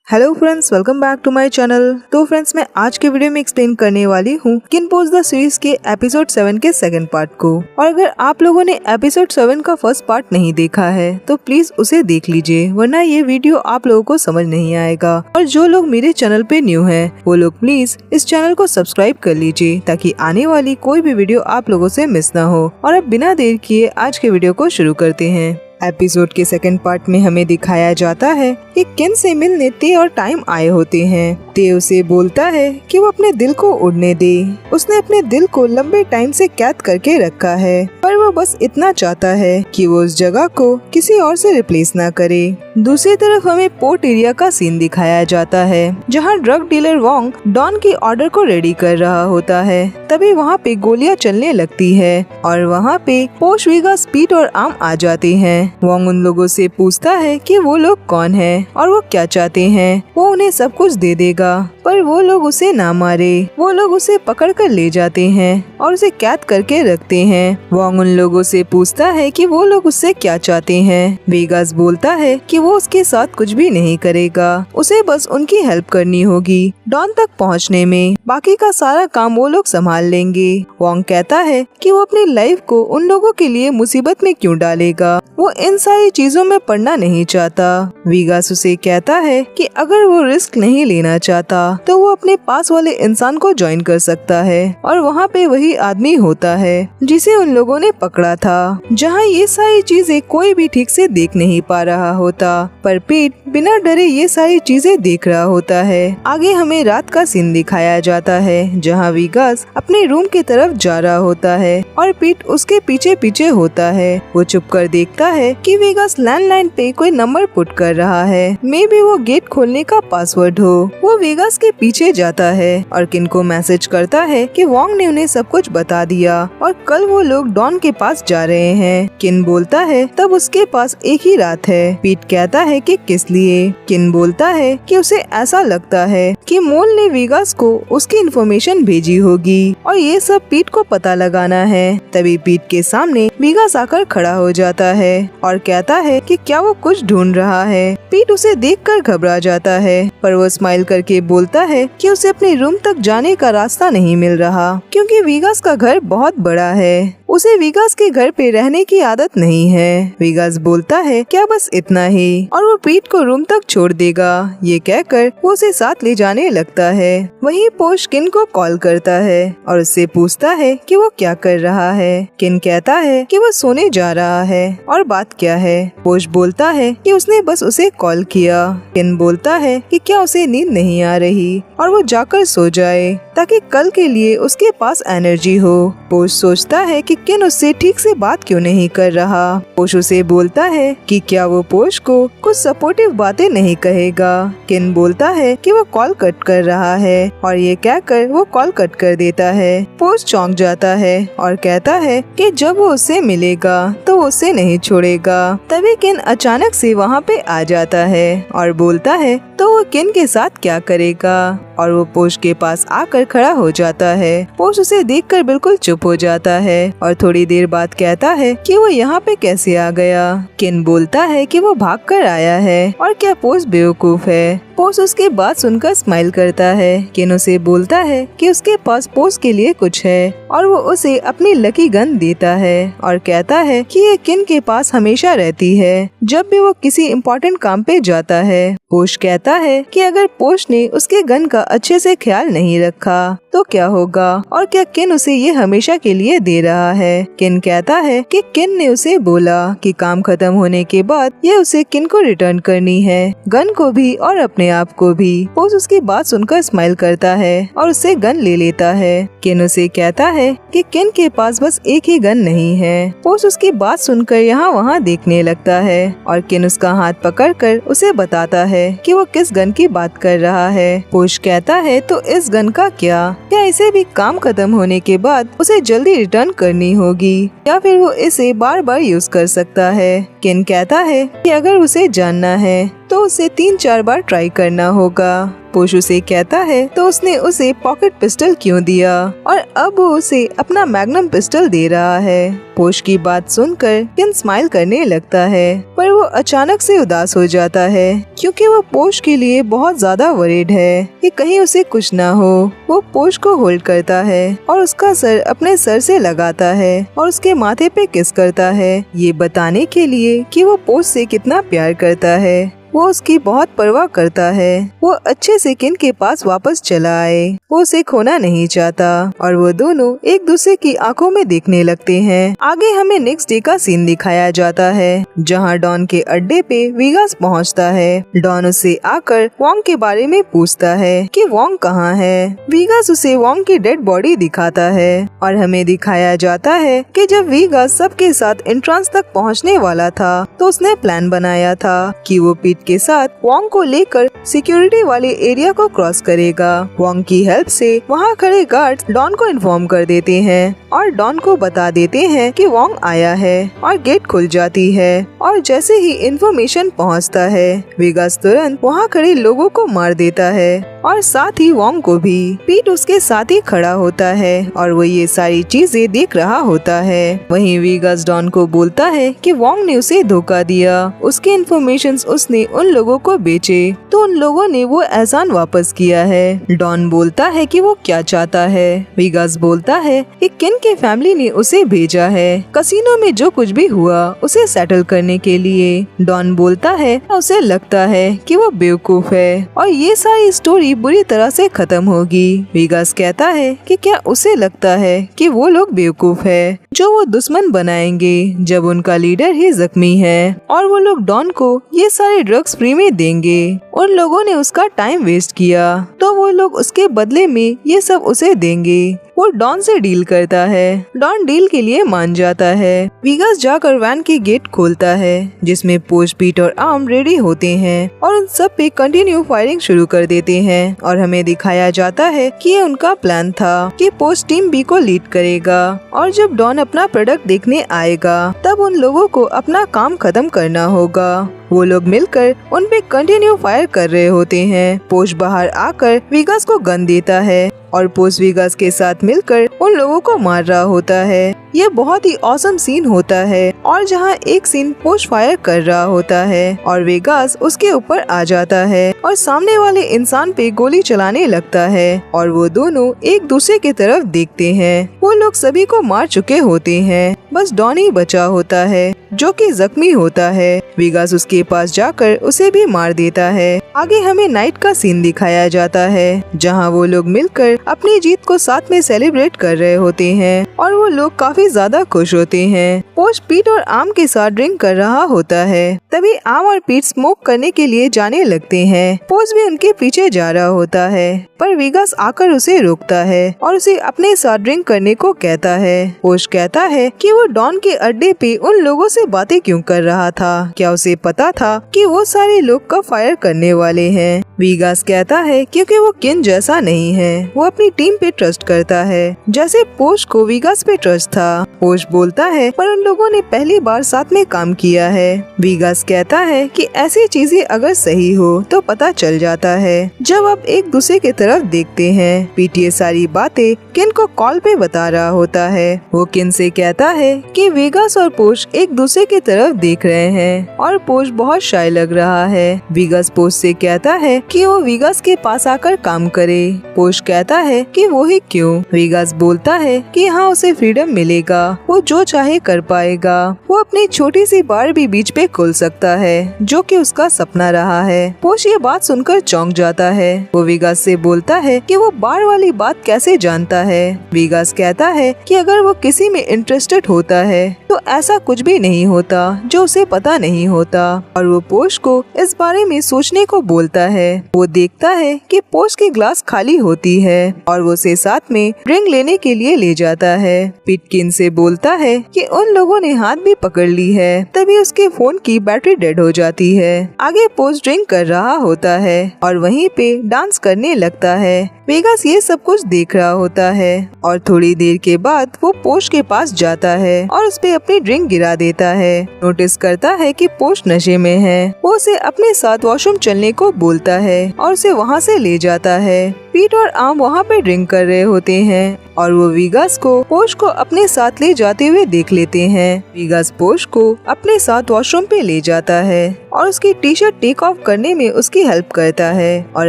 Hello friends, welcome back to my channel. तो friends, मैं आज के वीडियो में एक्सप्लेन करने वाली हूँ किनपोज द सीरीज के एपिसोड 7 के सेकंड पार्ट को। और अगर आप लोगों ने एपिसोड 7 का फर्स्ट पार्ट नहीं देखा है तो प्लीज उसे देख लीजिए, वरना ये वीडियो आप लोगों को समझ नहीं आएगा। और जो लोग मेरे चैनल पे न्यू हैं वो लोग प्लीज इस चैनल को सब्सक्राइब कर लीजिए ताकि आने वाली कोई भी वीडियो आप लोगों से मिस ना हो। और अब बिना देर किए आज के वीडियो को शुरू करते हैं। एपिसोड के सेकंड पार्ट में हमें दिखाया जाता है कि किन से मिलने ते और टाइम आए होते हैं। ते उसे बोलता है कि वो अपने दिल को उड़ने दे। उसने अपने दिल को लंबे टाइम से कैद करके रखा है, पर वो बस इतना चाहता है कि वो उस जगह को किसी और से रिप्लेस ना करे। दूसरी तरफ हमें पोर्ट एरिया का सीन दिखाया जाता है, जहाँ ड्रग डीलर वोंग डॉन की ऑर्डर को रेडी कर रहा होता है। तभी वहाँ पे गोलियां चलने लगती है और वहाँ पे पोश, वीगास, पीट और आम आ जाते हैं। वोंग उन लोगों से पूछता है कि वो लोग कौन हैं और वो क्या चाहते हैं। वो उन्हें सब कुछ दे देगा, पर वो लोग उसे ना मारे। वो लोग उसे पकड़ कर ले जाते हैं और उसे कैद करके रखते हैं। वोंग उन लोगों से पूछता है कि वो लोग उससे क्या चाहते हैं। वीगास बोलता है कि वो उसके साथ कुछ भी नहीं करेगा, उसे बस उनकी हेल्प करनी होगी डॉन तक पहुंचने में। बाकी का सारा काम वो लोग संभाल लेंगे। वोंग कहता है कि वो अपनी लाइफ को उन लोगों के लिए मुसीबत में क्यों डालेगा, वो इन सारी चीजों में पड़ना नहीं चाहता। वीगास उसे कहता है कि अगर वो रिस्क नहीं लेना चाहता तो वो अपने पास वाले इंसान को ज्वाइन कर सकता है और वहाँ पे वही आदमी होता है जिसे उन लोगों ने पकड़ा था, जहाँ ये सारी चीजें कोई भी ठीक से देख नहीं पा रहा होता, पर पीट बिना डरे ये सारी चीजें देख रहा होता है। आगे हमें रात का सीन दिखाया जाता है, जहाँ वीगास अपने रूम की तरफ जा रहा होता है और पीट उसके पीछे पीछे होता है। वो चुप कर देखता है कि वीगास लैंडलाइन पे कोई नंबर पुट कर रहा है, मे बी वो गेट खोलने का पासवर्ड हो। वो वीगास के पीछे जाता है और किन को मैसेज करता है कि वोंग ने उन्हें सब कुछ बता दिया और कल वो लोग डॉन के पास जा रहे हैं। किन बोलता है तब उसके पास एक ही रात है। पीट कहता है कि किस लिए। किन बोलता है कि उसे ऐसा लगता है कि मोल ने वीगास को उसकी इन्फॉर्मेशन भेजी होगी और ये सब पीट को पता लगाना है। तभी पीट के सामने वीगास आकर खड़ा हो जाता है और कहता है कि क्या वो कुछ ढूंढ रहा है। पीट उसे देखकर घबरा जाता है, पर वो स्माइल करके बोलता है कि उसे अपने रूम तक जाने का रास्ता नहीं मिल रहा क्योंकि वीगास का घर बहुत बड़ा है। उसे वीगास के घर पे रहने की आदत नहीं है। वीगास बोलता है क्या बस इतना ही, और वो पीट को रूम तक छोड़ देगा। ये कहकर वो उसे साथ ले जाने लगता है। वहीं पोश किन को कॉल करता है और उससे पूछता है कि वो क्या कर रहा है। किन कहता है कि वो सोने जा रहा है और बात क्या है। पोश बोलता है कि उसने बस उसे कॉल किया। किन बोलता है कि क्या उसे नींद नहीं आ रही और वो जाकर सो जाए ताकि कल के लिए उसके पास एनर्जी हो। पोश सोचता है कि किन उससे ठीक से बात क्यों नहीं कर रहा। पोश उसे बोलता है कि क्या वो पोश को कुछ सपोर्टिव बातें नहीं कहेगा। किन बोलता है कि वो कॉल कट कर रहा है और ये कहकर वो कॉल कट कर देता है। पोश चौंक जाता है और कहता है कि जब वो उससे मिलेगा तो वो उसे नहीं छोड़ेगा। तभी किन अचानक से वहाँ पे आ जाता है और बोलता है तो वो किन के साथ क्या करेगा, और वो पोश के पास आकर खड़ा हो जाता है। पोश उसे देखकर बिल्कुल चुप हो जाता है और थोड़ी देर बाद कहता है कि वो यहाँ पे कैसे आ गया। किन बोलता है कि वो भाग कर आया है और क्या पोश बेवकूफ है। पोश उसकी बात सुनकर स्माइल करता है। किन उसे बोलता है कि उसके पास पोश के लिए कुछ है और वो उसे अपनी लकी गन देता है और कहता है कि ये किन के पास हमेशा रहती है जब भी वो किसी इम्पोर्टेंट काम पे जाता है। पोश कहता है कि अगर पोश ने उसके गन का अच्छे से ख्याल नहीं रखा तो क्या होगा और क्या किन उसे ये हमेशा के लिए दे रहा है। किन कहता है कि किन ने उसे बोला कि काम खत्म होने के बाद ये उसे किन को रिटर्न करनी है, गन को भी और अपने आप को भी। पोश उसकी बात सुनकर स्माइल करता है और उससे गन ले लेता है। किन उसे कहता है कि किन के पास बस एक ही गन नहीं है। पोश उसकी बात सुनकर यहाँ वहाँ देखने लगता है और किन उसका हाथ पकड़कर उसे बताता है कि वो किस गन की बात कर रहा है। पोश कहता है तो इस गन का क्या इसे भी काम खत्म होने के बाद उसे जल्दी रिटर्न करनी होगी या फिर वो इसे बार बार यूज कर सकता है। किन कहता है कि अगर उसे जानना है तो उसे 3-4 बार ट्राई करना होगा। पोश उसे कहता है तो उसने उसे पॉकेट पिस्टल क्यों दिया और अब वो उसे अपना मैग्नम पिस्टल दे रहा है। पोश की बात सुनकर किन स्माइल करने लगता है, पर वो अचानक से उदास हो जाता है क्योंकि वो पोश के लिए बहुत ज्यादा वरीड है कि कहीं उसे कुछ ना हो। वो पोश को होल्ड करता है और उसका सर अपने सर से लगाता है और उसके माथे पे किस करता है, ये बताने के लिए कि वो पोश से कितना प्यार करता है। वो उसकी बहुत परवाह करता है। वो अच्छे से किन के पास वापस चला आए, वो उसे खोना नहीं चाहता और वो दोनों एक दूसरे की आंखों में देखने लगते हैं। आगे हमें नेक्स्ट डे का सीन दिखाया जाता है जहां डॉन के अड्डे पे वीगास पहुंचता है। डॉन उसे आकर वोंग के बारे में पूछता है कि वोंग कहाँ है। वीगास उसे वोंग की डेड बॉडी दिखाता है और हमें दिखाया जाता है कि जब वीगास सबके साथ एंट्रेंस तक पहुँचने वाला था तो उसने प्लान बनाया था कि वो पीट के साथ वोंग को लेकर सिक्योरिटी वाले एरिया को क्रॉस करेगा। वोंग की हेल्प से वहाँ खड़े गार्ड्स डॉन को इन्फॉर्म कर देते हैं और डॉन को बता देते हैं कि वोंग आया है और गेट खुल जाती है और जैसे ही इंफॉर्मेशन पहुँचता है वीगास तुरंत वहाँ खड़े लोगों को मार देता है और साथ ही वोंग को भी। पीट उसके साथ ही खड़ा होता है और वो ये सारी चीजें देख रहा होता है। वहीं वीगास डॉन को बोलता है कि वोंग ने उसे धोखा दिया, उसके इन्फॉर्मेशन उसने उन लोगों को बेचे तो उन लोगों ने वो एहसान वापस किया है। डॉन बोलता है कि वो क्या चाहता है। वीगास बोलता है कि किन के फैमिली ने उसे भेजा है कसिनो में जो कुछ भी हुआ उसे सेटल करने के लिए। डॉन बोलता है उसे लगता है कि वो बेवकूफ है और ये सारी स्टोरी बुरी तरह से खत्म होगी। वीगास कहता है कि क्या उसे लगता है कि वो लोग बेवकूफ है जो वो दुश्मन बनाएंगे जब उनका लीडर ही जख्मी है और वो लोग डॉन को ये सारे ड्रग्स फ्री में देंगे। उन लोगों ने उसका टाइम वेस्ट किया तो वो लोग उसके बदले में ये सब उसे देंगे। वो डॉन से डील करता है। डॉन डील के लिए मान जाता है। वीगास जाकर वैन की गेट खोलता है जिसमें पोश, पीट और आर्म रेडी होते हैं और उन सब पे कंटिन्यू फायरिंग शुरू कर देते हैं और हमें दिखाया जाता है कि ये उनका प्लान था कि पोश टीम बी को लीड करेगा और जब डॉन अपना प्रोडक्ट देखने आएगा तब उन लोगों को अपना काम खत्म करना होगा। वो लोग मिलकर उन पे कंटिन्यू फायर कर रहे होते हैं। पोश बाहर आकर वीगास को गन देता है और पोश वीगास के साथ मिलकर उन लोगों को मार रहा होता है। ये बहुत ही ऑसम सीन होता है और जहाँ एक सीन पोश फायर कर रहा होता है और वीगास उसके ऊपर आ जाता है और सामने वाले इंसान पे गोली चलाने लगता है और वो दोनों एक दूसरे की तरफ देखते हैं। वो लोग सभी को मार चुके होते हैं, बस डॉन ही बचा होता है जो कि जख्मी होता है। वीगास उसके पास जाकर उसे भी मार देता है। आगे हमें नाइट का सीन दिखाया जाता है जहां वो लोग मिलकर अपनी जीत को साथ में सेलिब्रेट कर रहे होते हैं और वो लोग काफी ज्यादा खुश होते हैं। पोश पीट और आम के साथ ड्रिंक कर रहा होता है। तभी आम और पीट स्मोक करने के लिए जाने लगते हैं। पोश भी उनके पीछे जा रहा होता है पर वीगास आकर उसे रोकता है और उसे अपने साथ ड्रिंक करने को कहता है। पोश कहता है कि वो डॉन के अड्डे पे उन लोगों से बातें क्यों कर रहा था, क्या उसे पता था कि वो सारे लोग कब फायर करने वाले हैं। वीगास कहता है क्योंकि वो किन जैसा नहीं है, वो अपनी टीम पे ट्रस्ट करता है जैसे पोश को वीगास पे ट्रस्ट था। पोश बोलता है पर उन लोगों ने पहली बार साथ में काम किया है। वीगास कहता है कि ऐसी चीजें अगर सही हो तो पता चल जाता है जब आप एक दूसरे की तरफ देखते हैं। पीट ये सारी बातें किन को कॉल पे बता रहा होता है। वो किन से कहता है कि वीगास और पोश एक दूसरे की तरफ देख रहे हैं और पोश बहुत शाय लग रहा है। वीगास पोश से कहता है कि वो वीगास के पास आकर काम करे। पोश कहता है कि वो ही क्यों। वीगास बोलता है कि यहाँ उसे फ्रीडम मिलेगा, वो जो चाहे कर पाएगा। वो अपनी छोटी सी बार भी बीच पे खोल सकता है जो कि उसका सपना रहा है। पोश ये बात सुनकर चौंक जाता है। वो वीगास से बोलता है कि वो बार वाली बात कैसे जानता है। वीगास कहता है कि अगर वो किसी में इंटरेस्टेड होता है तो ऐसा कुछ भी नहीं होता जो उसे पता नहीं होता और वो पोश को इस बारे में सोचने को बोलता है। वो देखता है कि पोश की ग्लास खाली होती है और वो उसे साथ में ड्रिंक लेने के लिए ले जाता है। पिटकिन से बोलता है कि उन लोगों ने हाथ भी पकड़ ली है। तभी उसके फोन की बैटरी डेड हो जाती है। आगे पोश ड्रिंक कर रहा होता है और वहीं पे डांस करने लगता है। वेगास ये सब कुछ देख रहा होता है और थोड़ी देर के बाद वो पोश के पास जाता है और उस पे अपनी ड्रिंक गिरा देता है। नोटिस करता है कि पोश नशे में है। वो उसे अपने साथ वॉशरूम चलने को बोलता है और उसे वहाँ से ले जाता है। पीट और आम वहाँ पे ड्रिंक कर रहे होते हैं और वो वेगास को पोश को अपने साथ ले जाते हुए देख लेते हैं। वेगास पोश को अपने साथ वॉशरूम पे ले जाता है और उसकी टी शर्ट टेक ऑफ करने में उसकी हेल्प करता है और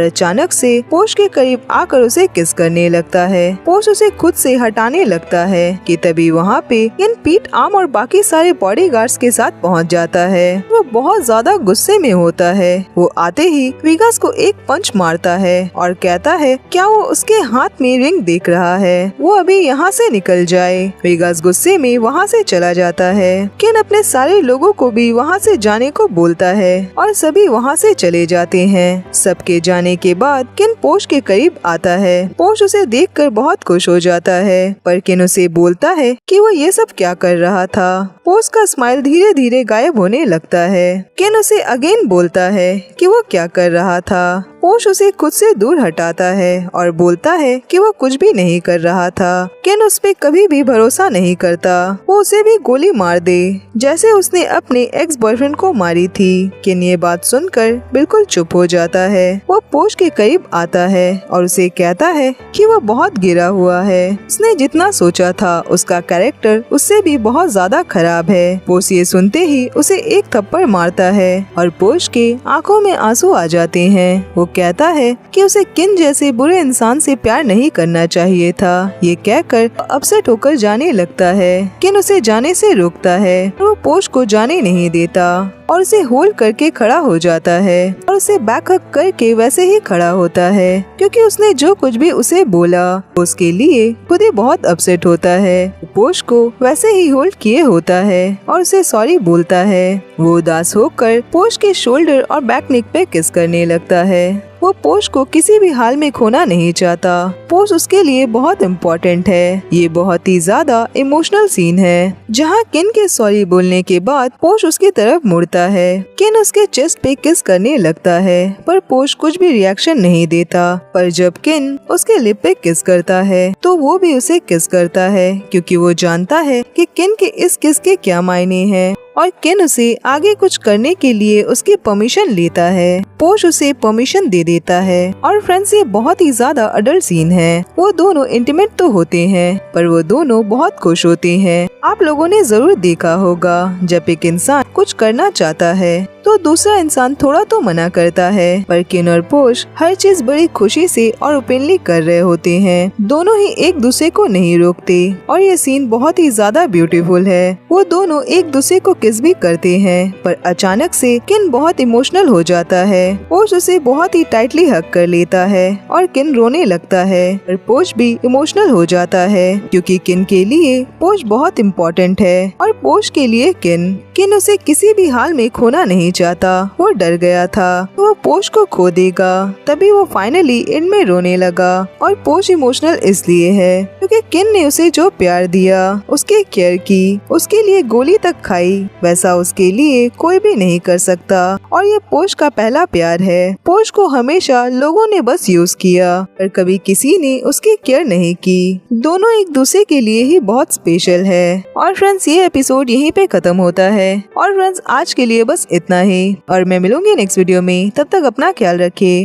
अचानक से पोश के करीब आकर उसे किस करने लगता है। पोश उसे खुद से हटाने लगता है कि तभी वहाँ पे इन पीट आम और बाकी सारे बॉडीगार्ड्स के साथ पहुँच जाता है। वो बहुत ज्यादा गुस्से में होता है। वो आते ही वेगास को एक पंच मारता है और कहता है क्या वो उसके हाथ में रिंग देख रहा है, वो अभी यहाँ से निकल जाए। वेगास गुस्से में वहाँ से चला जाता है। किन अपने सारे लोगों को भी वहाँ से जाने को बोलता है और सभी वहाँ से चले जाते हैं। सबके जाने के बाद किन पोश के करीब आता है। पोश उसे देखकर बहुत खुश हो जाता है, पर किन उसे बोलता है कि वो ये सब क्या कर रहा था। पोश का स्माइल धीरे धीरे गायब होने लगता है। किन उसे अगेन बोलता है कि वो क्या कर रहा था। पोश उसे खुद से दूर हटाता है और बोलता है कि वो कुछ भी नहीं कर रहा था। किन उस पे कभी भी भरोसा नहीं करता। वो उसे भी गोली मार दे जैसे उसने अपने एक्स बॉयफ्रेंड को मारी थी। किन ये बात सुनकर बिल्कुल चुप हो जाता है। वो पोश के करीब आता है और उसे कहता है कि वो बहुत गिरा हुआ है। उसने जितना सोचा था उसका कैरेक्टर उससे भी बहुत ज्यादा खराब है। पोश ये सुनते ही उसे एक थप्पड़ मारता है और पोश के आंखों में आंसू आ जाते हैं। वो कहता है कि उसे किन जैसे बुरे इंसान से प्यार नहीं करना चाहिए था। ये कहकर अपसेट होकर जाने लगता है। किन उसे जाने से रोकता है और वो पोश को जाने नहीं देता और उसे होल्ड करके खड़ा हो जाता है और उसे बैकअप करके वैसे ही खड़ा होता है क्योंकि उसने जो कुछ भी उसे बोला उसके लिए खुद ही बहुत अपसेट होता है। पोश को वैसे ही होल्ड किए होता है और उसे सॉरी बोलता है। वो उदास होकर पोश के शोल्डर और बैक नेक पे किस करने लगता है। वो पोश को किसी भी हाल में खोना नहीं चाहता। पोश उसके लिए बहुत इम्पोर्टेंट है। ये बहुत ही ज्यादा इमोशनल सीन है जहाँ किन के सॉरी बोलने के बाद पोश उसकी तरफ मुड़ता है। किन उसके चेस्ट पे किस करने लगता है पर पोश कुछ भी रिएक्शन नहीं देता। पर जब किन उसके लिप पे किस करता है तो वो भी उसे किस करता है क्योंकि वो जानता है कि किन के इस किस के क्या मायने हैं और किन उसे आगे कुछ करने के लिए उसकी परमिशन लेता है। पोश उसे परमिशन दे देता है और फ्रेंड्स ये बहुत ही ज्यादा अडल्ट सीन है। वो दोनों इंटीमेट तो होते हैं पर वो दोनों बहुत खुश होते हैं। आप लोगों ने जरूर देखा होगा जब एक इंसान कुछ करना चाहता है तो दूसरा इंसान थोड़ा तो मना करता है पर किन और पोश हर चीज बड़ी खुशी से और ओपनली कर रहे होते हैं। दोनों ही एक दूसरे को नहीं रोकते और ये सीन बहुत ही ज्यादा ब्यूटीफुल है। वो दोनों एक दूसरे को किस भी करते हैं पर अचानक से किन बहुत इमोशनल हो जाता है। पोश उसे बहुत ही टाइटली हग कर लेता है और किन रोने लगता है पर पोश भी इमोशनल हो जाता है क्योंकि किन के लिए पोश बहुत इम्पोर्टेंट है और पोश के लिए किन उसे किसी भी हाल में खोना नहीं चाहता। वो डर गया था वो पोश को खो देगा। तभी वो फाइनली एंड में रोने लगा और पोश इमोशनल इसलिए है क्योंकि किन ने उसे जो प्यार दिया, उसके केयर की, उसके लिए गोली तक खाई, वैसा उसके लिए कोई भी नहीं कर सकता और ये पोश का पहला प्यार है। पोश को हमेशा लोगों ने बस यूज किया पर कभी किसी ने उसकी केयर नहीं की। दोनों एक दूसरे के लिए ही बहुत स्पेशल है। और फ्रेंड्स ये एपिसोड यहीं पे खत्म होता है और फ्रेंड्स आज के लिए बस इतना ही और मैं मिलूंगी नेक्स्ट वीडियो में। तब तक अपना ख्याल रखिए।